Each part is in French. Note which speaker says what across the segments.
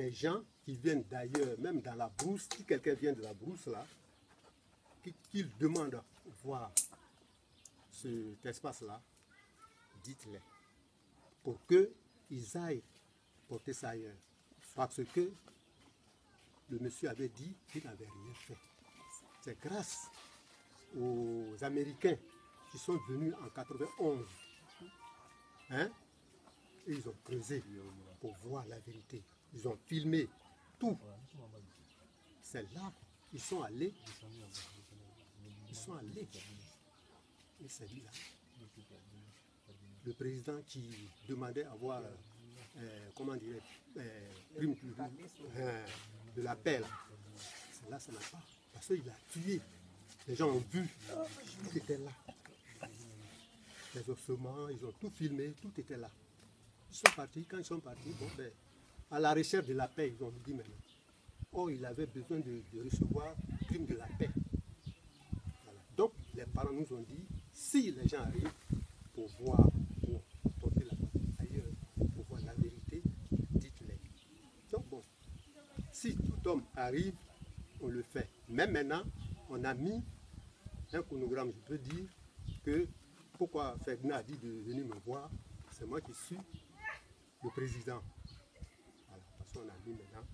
Speaker 1: des gens qui viennent d'ailleurs, même dans la brousse, si quelqu'un vient de la brousse là, qu'il demande voir cet espace-là, dites-les, pour qu'ils aillent porter ça ailleurs. Parce que le monsieur avait dit qu'il n'avait rien fait. C'est grâce aux Américains qui sont venus en 91, hein, et ils ont creusé pour voir la vérité. Ils ont filmé tout. C'est là ils sont allés. Ils sont allés. Et c'est là. Le président qui demandait à avoir, comment dire, prime de la paix. C'est là, ça n'a pas. Parce qu'il a tué. Les gens ont vu. Tout était là. Les ossements, ils ont tout filmé, tout était là. Ils sont partis. Quand ils sont partis, bon, ben, à la recherche de la paix, ils ont dit maintenant. Oh, il avait besoin de recevoir prime de la paix. Voilà. Donc, les parents nous ont dit, si les gens arrivent pour voir, pour porter la voix ailleurs, pour voir la vérité, dites-les. Donc, bon, si tout homme arrive, on le fait. Mais maintenant, on a mis un chronogramme, je peux dire, que pourquoi Ferdinand a dit de venir me voir, c'est moi qui suis le président. Voilà, parce qu'on a mis maintenant,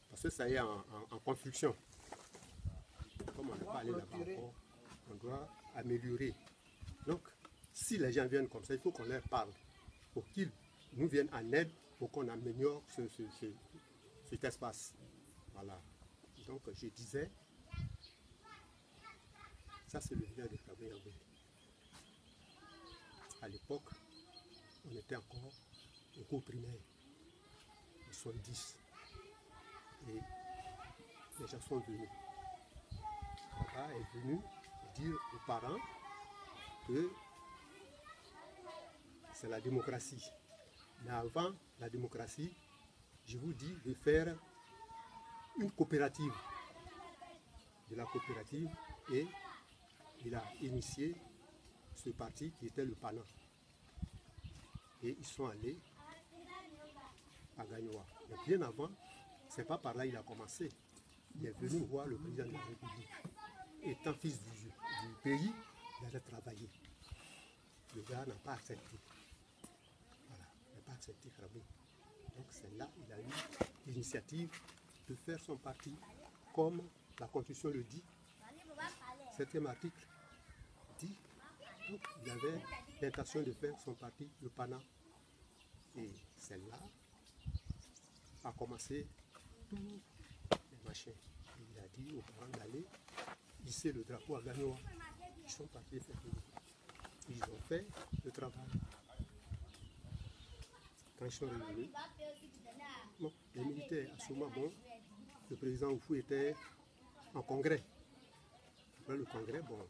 Speaker 1: parce que ça y est en construction. Comme on n'est pas allé là-bas encore, on doit améliorer. Donc, si les gens viennent comme ça, il faut qu'on leur parle pour qu'ils nous viennent en aide pour qu'on améliore cet espace. Voilà. Donc, je disais, ça c'est le village de Travail-en-Ville. À l'époque, on était encore au cours primaire, ils sont 10. Et les gens sont venus. Papa est venu dire aux parents que c'est la démocratie. Mais avant la démocratie, je vous dis de faire une coopérative. De la coopérative, et il a initié ce parti qui était le PANA. Et ils sont allés à Gagnoa. Mais bien avant, c'est pas par là qu'il a commencé. Il est venu voir le président de la République. Étant fils du pays, il allait travailler. Le gars n'a pas accepté. Voilà, il n'a pas accepté Krabé. Donc c'est là qu'il a eu l'initiative de faire son parti comme la Constitution le dit. 7e article dit. Donc il avait l'intention de faire son parti, le PANA. Et c'est là a commencé tous les machins. Il a dit aux parents d'aller hisser le drapeau à Gagnoa. Ils sont partis faire le. Ils ont fait le travail. Quand ils sont revenus, bon, les militaires, à ce moment, bon, le président Oufou était en congrès. Après le congrès, bon,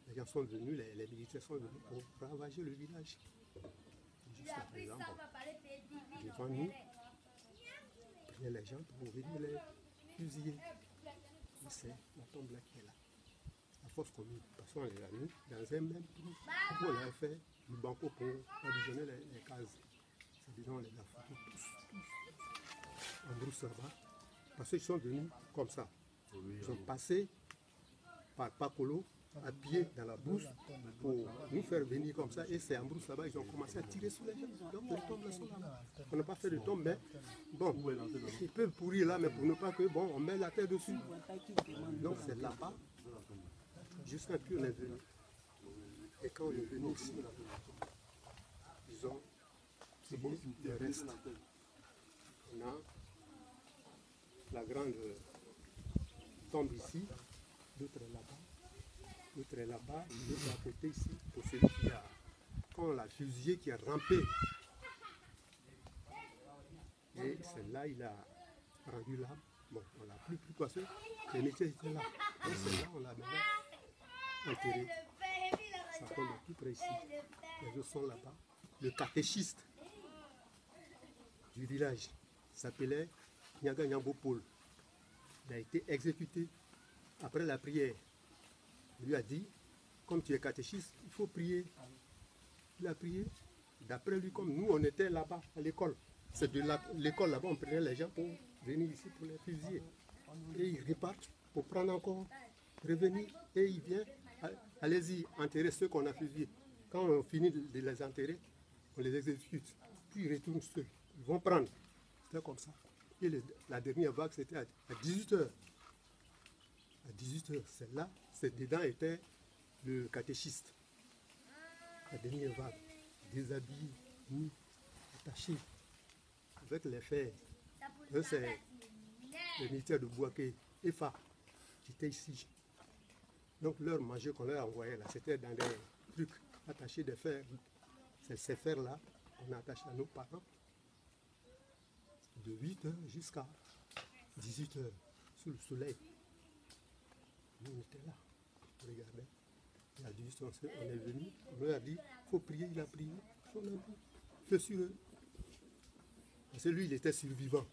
Speaker 1: les gens sont venus, les militaires sont venus pour ravager le village. Jusqu'à présent, bon, devant nous, prenaient les gens pour venir les fusiller. Et c'est la tombe là qui est là. La force commune, parce qu'on les a mis dans un même trou où on avait fait du banco pour additionner les cases. C'est disons les Africains, tous, en brousse là-bas. Parce qu'ils sont venus comme ça. Ils ont passé par Pakolo, à pied dans la brousse, pour nous faire venir comme ça. Et c'est en brousse là-bas, ils ont commencé à tirer sur les gens. Donc les tombes là sont là. On n'a pas fait de tombe, mais bon, ils peuvent pourrir là, mais pour ne pas que, bon, on met la terre dessus. Donc c'est là-bas, jusqu'à ce qu'on est venu. Et quand on est venu ici, ils ont tiré le reste. On a la grande tombe ici, l'autre est là-bas. L'autre est là-bas, l'autre à côté ici, pour celui qui a, quand on l'a fusillé, qui a rampé. Et celle-là, il a rendu là. Bon, on l'a plus parce que les métiers étaient là. Donc celle-là, on l'a maintenant enterré. Ça tombe tout près ici. Les autres sont là-bas. Le catéchiste du village s'appelait Nyaga Nyambo Paul. Il a été exécuté après la prière. Il lui a dit, comme tu es catéchiste, il faut prier. Il a prié. D'après lui, comme nous, on était là-bas à l'école. c'est de l'école là-bas, on prenait les gens pour venir ici pour les fusiller. Et ils repartent pour prendre encore, revenir, et ils viennent, allez-y, enterrer ceux qu'on a fusillés. Quand on finit de les enterrer, on les exécute, puis ils retournent ceux, ils vont prendre. C'était comme ça. Et la dernière vague, c'était à 18h. À 18h, celle-là, dedans était le catéchiste. La dernière vague, déshabillé, nu, attaché, avec les fers. C'est le militaire de Bouaké, EFA, qui était ici. Donc leur manger qu'on leur envoyait là, c'était dans des trucs attachés de fer. C'est ces fers-là qu'on a attachés à nos parents. De 8h jusqu'à 18h, sous le soleil. Nous, on était là, on regardait. Et à 18h, on est venu, on leur a dit, il faut prier, il a prié. On a dit, feu sur eux. Parce que lui, il était survivant,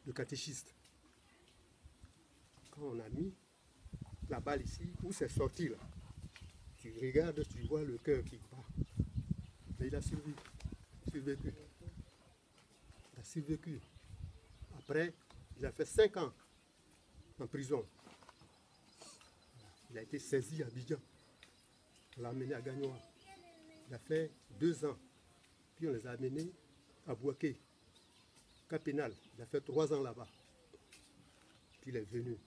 Speaker 1: le catéchiste. Quand on a mis la balle ici, où c'est sorti là, tu regardes, tu vois le cœur qui bat. Mais il a survécu. Il a survécu. Après, il a fait 5 ans en prison. Il a été saisi à Abidjan. On l'a amené à Gagnoa. Il a fait 2 ans. Puis on les a amenés à Bouaké, cas pénal. Il a fait 3 ans là-bas. Puis il est venu.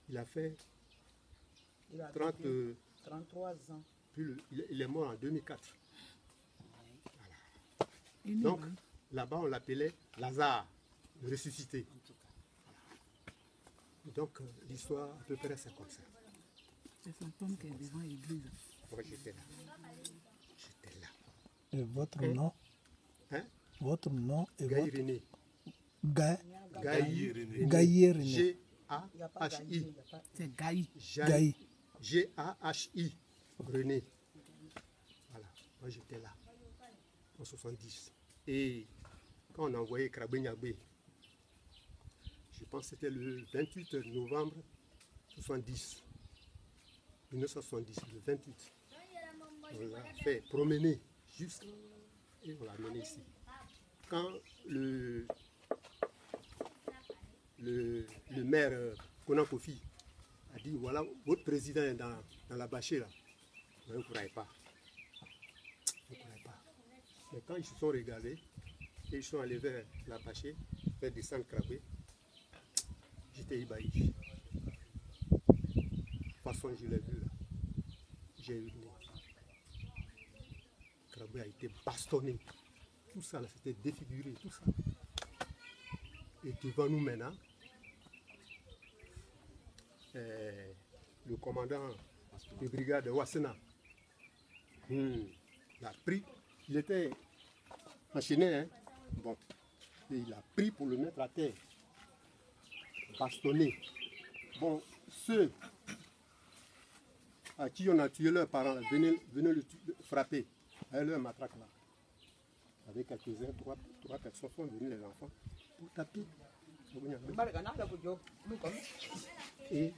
Speaker 1: Il a fait
Speaker 2: 33 ans.
Speaker 1: Puis il est mort en 2004. Voilà. Donc, là-bas, on l'appelait Lazare, le ressuscité. Donc, l'histoire, à peu près, c'est comme ça.
Speaker 3: C'est son fantôme qui est devant l'église.
Speaker 1: Moi, j'étais là. J'étais là.
Speaker 4: Et votre nom?
Speaker 1: Hein?
Speaker 4: Votre nom et
Speaker 1: Gaï
Speaker 4: votre...
Speaker 1: René.
Speaker 4: Gaï René.
Speaker 1: G-A-H-I.
Speaker 3: C'est Gaï.
Speaker 4: Gaï.
Speaker 1: G-A-H-I. René. Voilà. Moi, j'étais là. En 70. Et quand on a envoyé Krabé Niagbé, je pense que c'était le 28 novembre 70. 1970, le 28. On l'a fait promener jusqu'à... Et on l'a amené ici. Quand le maire Konakofi a dit, voilà, votre président est dans la bâchée là. Mais vous ne croyez pas. Vous ne croyez pas. Mais quand ils se sont regardés, et ils sont allés vers la bâchée, vers descendre Krabé, j'étais ébahi. De toute façon, je l'ai vu là. J'ai eu le nez. Krabé a été bastonné. Tout ça là, c'était défiguré, tout ça. Et devant nous maintenant, le commandant de brigade de Wassena, il a pris, il était enchaîné, hein? Bon, et il a pris pour le mettre à terre, bastonné. Bon, ceux à qui on a tué leurs parents, venaient le frapper avec leur matraque là. Avec quelques-uns, trois personnes sont venues, les enfants, pour taper. Et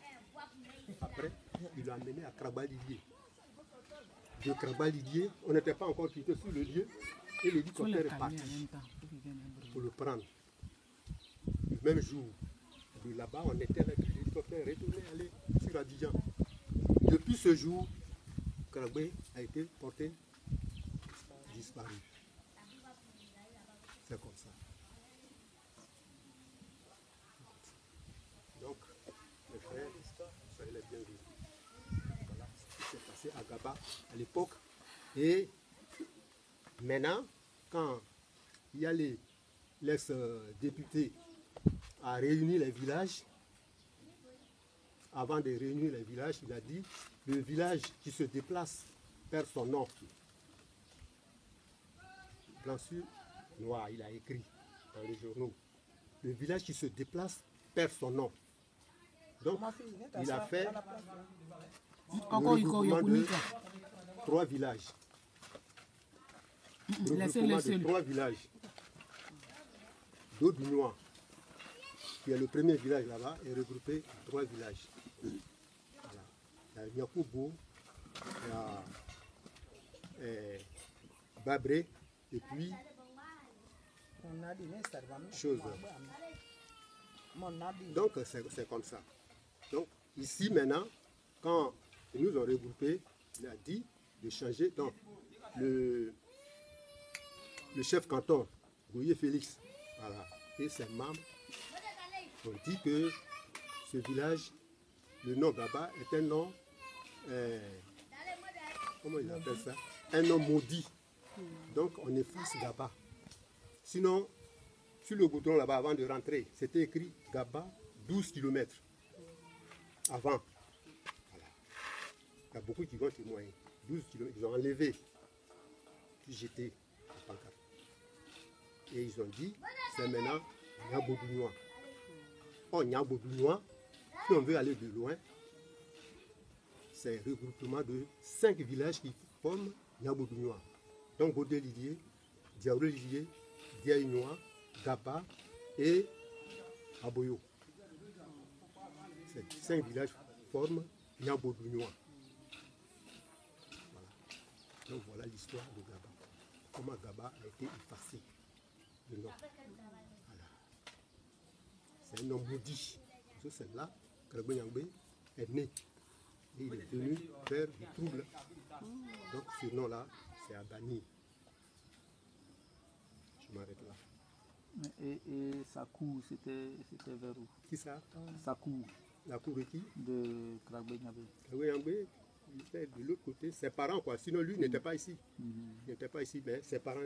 Speaker 1: après, il l'a amené à Krabalidier. De Krabalidier, on n'était pas encore quitté sur le lieu, et l'hélicoptère est parti pour le prendre. Le même jour, de là-bas, on était avec l'hélicoptère retourné aller sur Abidjan. Depuis ce jour, Krabé a été porté disparu. C'est comme ça. Donc, mes frères, soyez les bienvenus. Voilà ce qui s'est passé à Gaba à l'époque. Et maintenant, quand il y a l'ex-député à réunir les villages, avant de réunir les villages, il a dit le village qui se déplace perd son nom. Blanc sur noir, il a écrit dans les journaux. Le village qui se déplace perd son nom. Donc, il a fait le regroupement de 3 villages. Le regroupement de 3 villages. D'Aubignois, qui est le premier village là-bas, est regroupé en 3 villages. Voilà. Il y a Nyakoubo, il y a Babré, et puis chose. Donc c'est comme ça. Donc ici maintenant, quand ils nous ont regroupés, il a dit de changer. Donc le chef canton, Gouye Félix, voilà, et ses membres ont dit que ce village, le nom Gaba est un nom, comment il appelle ça? Un nom maudit. Donc on efface Gaba. Sinon, sur le goudron là-bas, avant de rentrer, c'était écrit Gaba 12 km. Avant. Voilà. Il y a beaucoup qui vont témoigner. 12 km, ils ont enlevé, puis jeté la pancarte. Et ils ont dit, c'est maintenant Niaboudounois. Oh, Niaboudounois, si on veut aller de loin, c'est un regroupement de 5 villages qui forment Niaboudounois. Donc Baudé-Lilier, Diaouré-Lilier, Diaïnois, Gaba et Aboyo. Ces 5 villages forment Niaboudounois. Voilà. Donc voilà l'histoire de Gaba. Comment Gaba a été effacé. Le nom. Voilà. C'est un nom maudit. C'est là que Nyangbe est né. Et il est venu faire du trouble. Donc ce nom-là, c'est à bannir. Je m'arrête là.
Speaker 2: Et sa cour, c'était vers où?
Speaker 1: Qui ça?
Speaker 2: Sa cour.
Speaker 1: La cour de qui?
Speaker 2: De Kragbe-Nyabé.
Speaker 1: Kragbe-Nyabé, il était de l'autre côté. Ses parents, quoi. Sinon, lui n'était pas ici. Il n'était pas ici, mais ses parents